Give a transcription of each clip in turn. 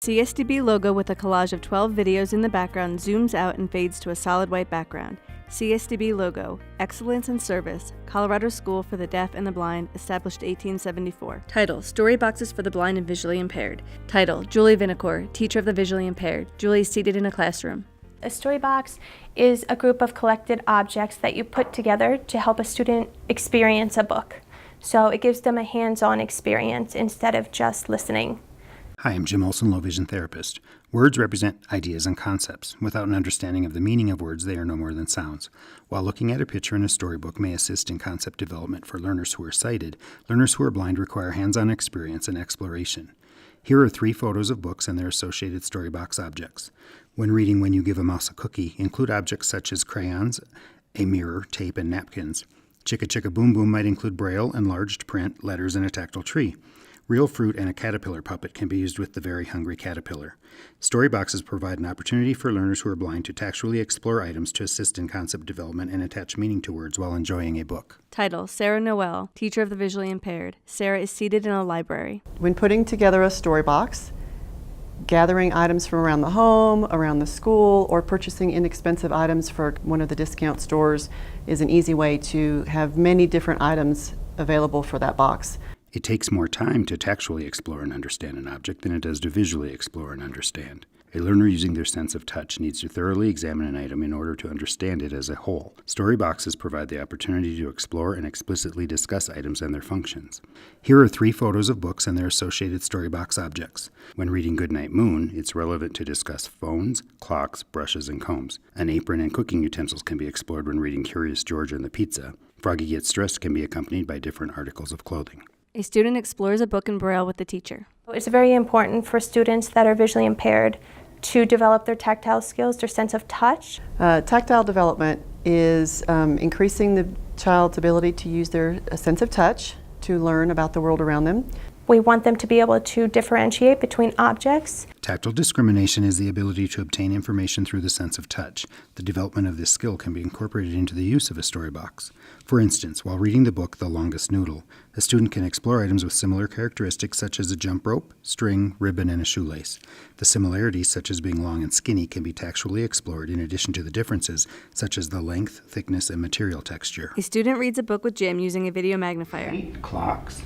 CSDB logo with a collage of 12 videos in the background zooms out and fades to a solid white background. CSDB logo, Excellence in Service, Colorado School for the Deaf and the Blind, established 1874. Title, Story Boxes for the Blind and Visually Impaired. Title, Julie Vinacore, Teacher of the Visually Impaired. Julie is seated in a classroom. A story box is a group of collected objects that you put together to help a student experience a book. So it gives them a hands-on experience instead of just listening. Hi, I'm Jim Olson, low vision therapist. Words represent ideas and concepts. Without an understanding of the meaning of words, they are no more than sounds. While looking at a picture in a storybook may assist in concept development for learners who are sighted, learners who are blind require hands-on experience and exploration. Here are 3 photos of books and their associated storybox objects. When reading When You Give a Mouse a Cookie, include objects such as crayons, a mirror, tape, and napkins. Chicka Chicka Boom Boom might include braille, enlarged print, letters, and a tactile tree. Real fruit and a caterpillar puppet can be used with the Very Hungry Caterpillar. Story boxes provide an opportunity for learners who are blind to tactually explore items to assist in concept development and attach meaning to words while enjoying a book. Title, Sarah Noel, Teacher of the Visually Impaired. Sarah is seated in a library. When putting together a story box, gathering items from around the home, around the school, or purchasing inexpensive items for one of the discount stores is an easy way to have many different items available for that box. It takes more time to tactually explore and understand an object than it does to visually explore and understand. A learner using their sense of touch needs to thoroughly examine an item in order to understand it as a whole. Story boxes provide the opportunity to explore and explicitly discuss items and their functions. Here are 3 photos of books and their associated story box objects. When reading Goodnight Moon, it's relevant to discuss phones, clocks, brushes, and combs. An apron and cooking utensils can be explored when reading Curious George and the Pizza. Froggy Gets Dressed can be accompanied by different articles of clothing. A student explores a book in Braille with the teacher. It's very important for students that are visually impaired to develop their tactile skills, their sense of touch. Tactile development is increasing the child's ability to use their sense of touch to learn about the world around them. We want them to be able to differentiate between objects. Tactile discrimination is the ability to obtain information through the sense of touch. The development of this skill can be incorporated into the use of a story box. For instance, while reading the book The Longest Noodle, a student can explore items with similar characteristics such as a jump rope, string, ribbon, and a shoelace. The similarities, such as being long and skinny, can be tactually explored in addition to the differences, such as the length, thickness, and material texture. A student reads a book with Jim using a video magnifier. Clocks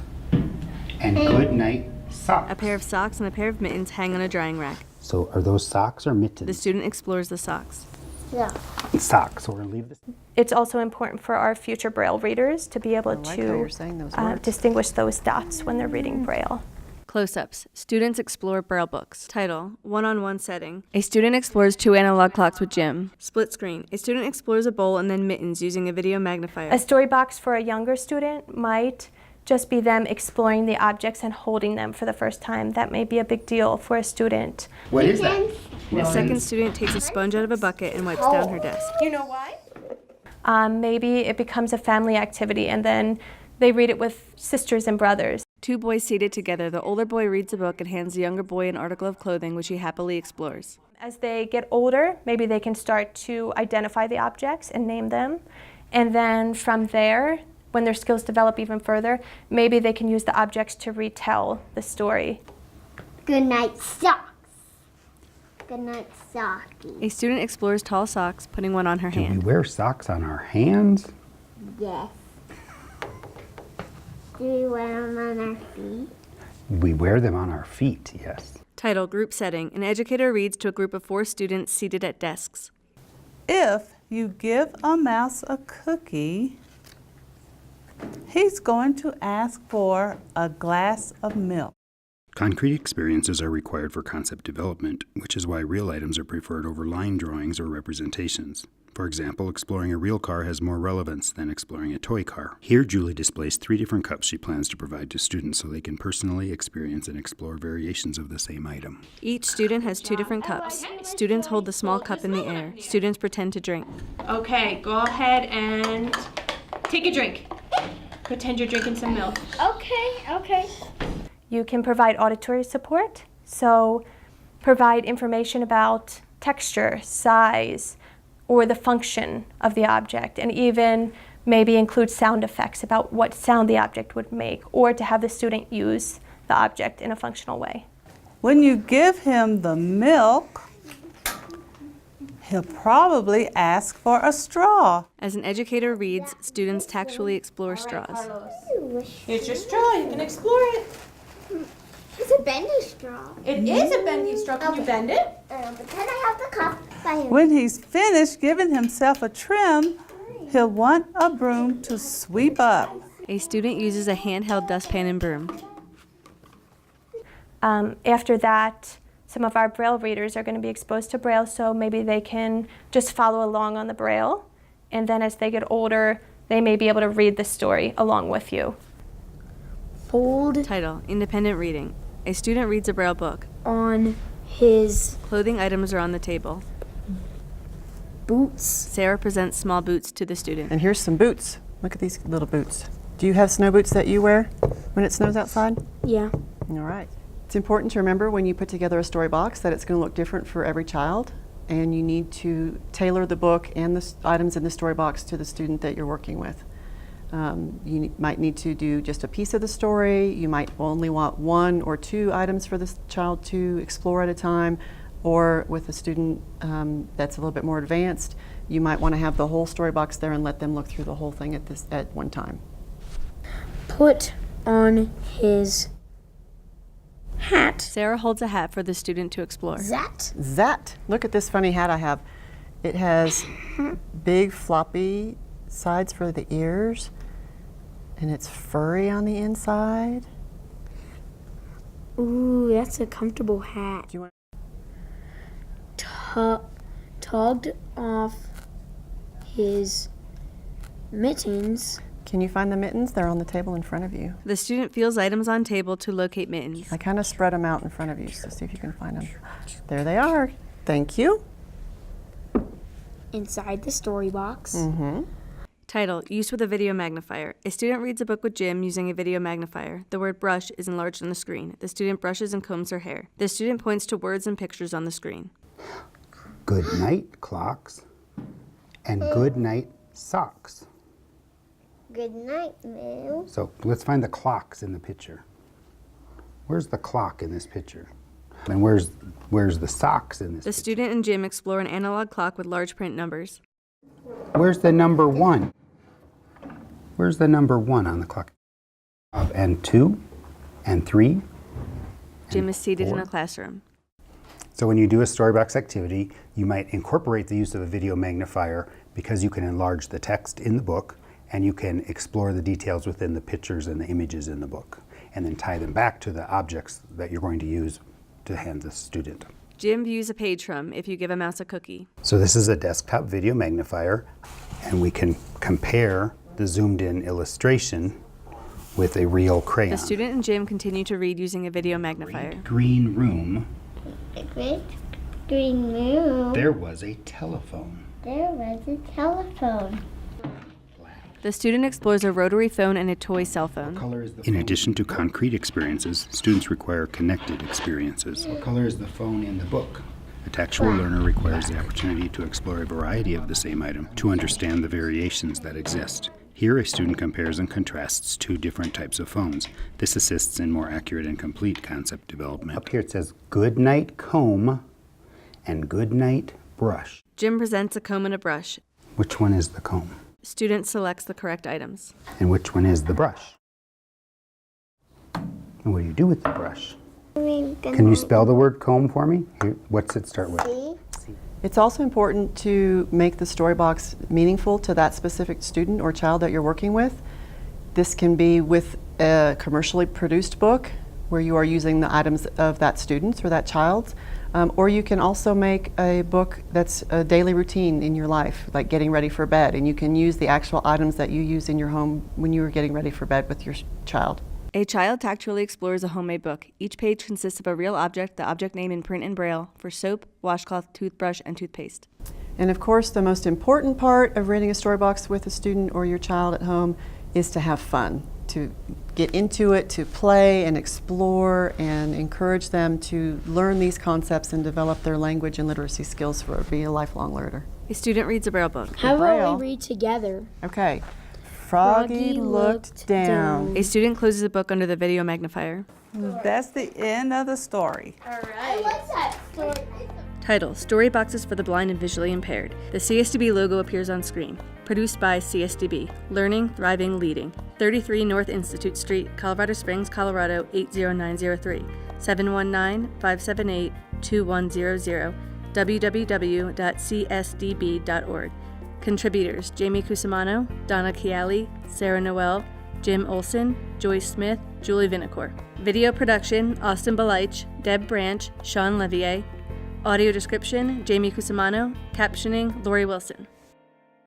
and good night socks. A pair of socks and a pair of mittens hang on a drying rack. So are those socks or mittens? The student explores the socks. Yeah. Socks. So we're going to leave this. It's also important for our future Braille readers to be able to distinguish those dots when they're reading Braille. Close-ups. Students explore Braille books. Title, One-on-one setting. A student explores 2 analog clocks with Jim. Split screen. A student explores a bowl and then mittens using a video magnifier. A story box for a younger student might just be them exploring the objects and holding them for the first time. That may be a big deal for a student. What is that? A second student takes a sponge out of a bucket and wipes down her desk. You know why? Maybe it becomes a family activity and then they read it with sisters and brothers. 2 boys seated together. The older boy reads a book and hands the younger boy an article of clothing which he happily explores. As they get older, maybe they can start to identify the objects and name them. And then from there, when their skills develop even further, maybe they can use the objects to retell the story. Good night socks. Good night socky. A student explores tall socks, putting one on her Do we hand. wear socks on our hands? Yes. Do we wear them on our feet? We wear them on our feet, yes. Title, Group Setting. An educator reads to a group of 4 students seated at desks. If you give a mouse a cookie, he's going to ask for a glass of milk. Concrete experiences are required for concept development, which is why real items are preferred over line drawings or representations. For example, exploring a real car has more relevance than exploring a toy car. Here, Julie displays 3 different cups she plans to provide to students so they can personally experience and explore variations of the same item. Each student has 2 different cups. Students hold the small cup in the air. Students pretend to drink. Okay, go ahead and take a drink. Pretend you're drinking some milk. Okay. You can provide auditory support, so provide information about texture, size, or the function of the object, and even maybe include sound effects about what sound the object would make, or to have the student use the object in a functional way. When you give him the milk, he'll probably ask for a straw. As an educator reads, students tactually explore straws. Here's your straw. You can explore it. It's a bendy straw. It is a bendy straw. Can you bend it? But then I have the cup by him. When he's finished giving himself a trim, he'll want a broom to sweep up. A student uses a handheld dustpan and broom. After that, some of our Braille readers are going to be exposed to Braille, so maybe they can just follow along on the Braille. And then as they get older, they may be able to read the story along with you. Fold Title: Independent reading. A student reads a Braille book. on his Clothing items are on the table. boots. Sarah presents small boots to the student. And here's some boots. Look at these little boots. Do you have snow boots that you wear when it snows outside? Yeah. All right. It's important to remember when you put together a story box that it's going to look different for every child, and you need to tailor the book and the items in the story box to the student that you're working with. Might need to do just a piece of the story. You might only want 1 or 2 items for this child to explore at a time, or with a student that's a little bit more advanced, you might want to have the whole story box there and let them look through the whole thing at one time. Put on his hat. Sarah holds a hat for the student to explore. Zat, look at this funny hat I have. It has big floppy sides for the ears, and it's furry on the inside. Ooh, that's a comfortable hat. Do you want Tugged off his mittens. Can you find the mittens? They're on the table in front of you. The student feels items on table to locate mittens. I kind of spread them out in front of you, so see if you can find them. There they are. Thank you. Inside the story box. Title: Use with a video magnifier. A student reads a book with Jim using a video magnifier. The word brush is enlarged on the screen. The student brushes and combs her hair. The student points to words and pictures on the screen. Good night clocks and good night socks. Good night, Moo. So let's find the clocks in the picture. Where's the clock in this picture? And where's the socks in this The picture? student and Jim explore an analog clock with large print numbers. Where's the number 1? Where's the number 1 on the clock? And 2 and 3. Jim and is seated in 4. a classroom. So when you do a storybox activity, you might incorporate the use of a video magnifier because you can enlarge the text in the book and you can explore the details within the pictures and the images in the book and then tie them back to the objects that you're going to use to hand the student. Jim views a page from If You Give a Mouse a Cookie. So this is a desktop video magnifier, and we can compare the zoomed in illustration with a real crayon. The student and Jim continue to read using a video magnifier. Green room. A great green room. There was a telephone. There was a telephone. The student explores a rotary phone and a toy cell phone. In addition to concrete experiences, students require connected experiences. What color is the phone in the book? A tactual learner requires the opportunity to explore a variety of the same item to understand the variations that exist. Here, a student compares and contrasts 2 different types of phones. This assists in more accurate and complete concept development. Up here it says good night comb and good night brush. Jim presents a comb and a brush. Which one is the comb? Student selects the correct items. And which one is the brush? And what do you do with the brush? Can you spell the word comb for me? Here, what's it start with? It's also important to make the story box meaningful to that specific student or child that you're working with. This can be with a commercially produced book where you are using the items of that student's or that child's, or you can also make a book that's a daily routine in your life, like getting ready for bed, and you can use the actual items that you use in your home when you are getting ready for bed with your child. A child tactually explores a homemade book. Each page consists of a real object, the object name in print and braille, for soap, washcloth, toothbrush, and toothpaste. And of course, the most important part of reading a story box with a student or your child at home is to have fun, to get into it, to play and explore and encourage them to learn these concepts and develop their language and literacy skills for being a lifelong learner. A student reads a braille book. How Braille. about we read together? Okay. Froggy looked down. A student closes a book under the video magnifier. That's the end of the story. I like that story. Title: Story Boxes for the Blind and Visually Impaired. The CSDB logo appears on screen. Produced by CSDB. Learning, Thriving, Leading. 33 North Institute Street, Colorado Springs, Colorado 80903. 719-578-2100. www.csdb.org. Contributors: Jamie Cusimano, Donna Chiali, Sarah Noel, Jim Olson, Joyce Smith, Julie Vinacore. Video production: Austin Balich, Deb Branch, Sean Levier. Audio description: Jamie Cusimano. Captioning: Lori Wilson.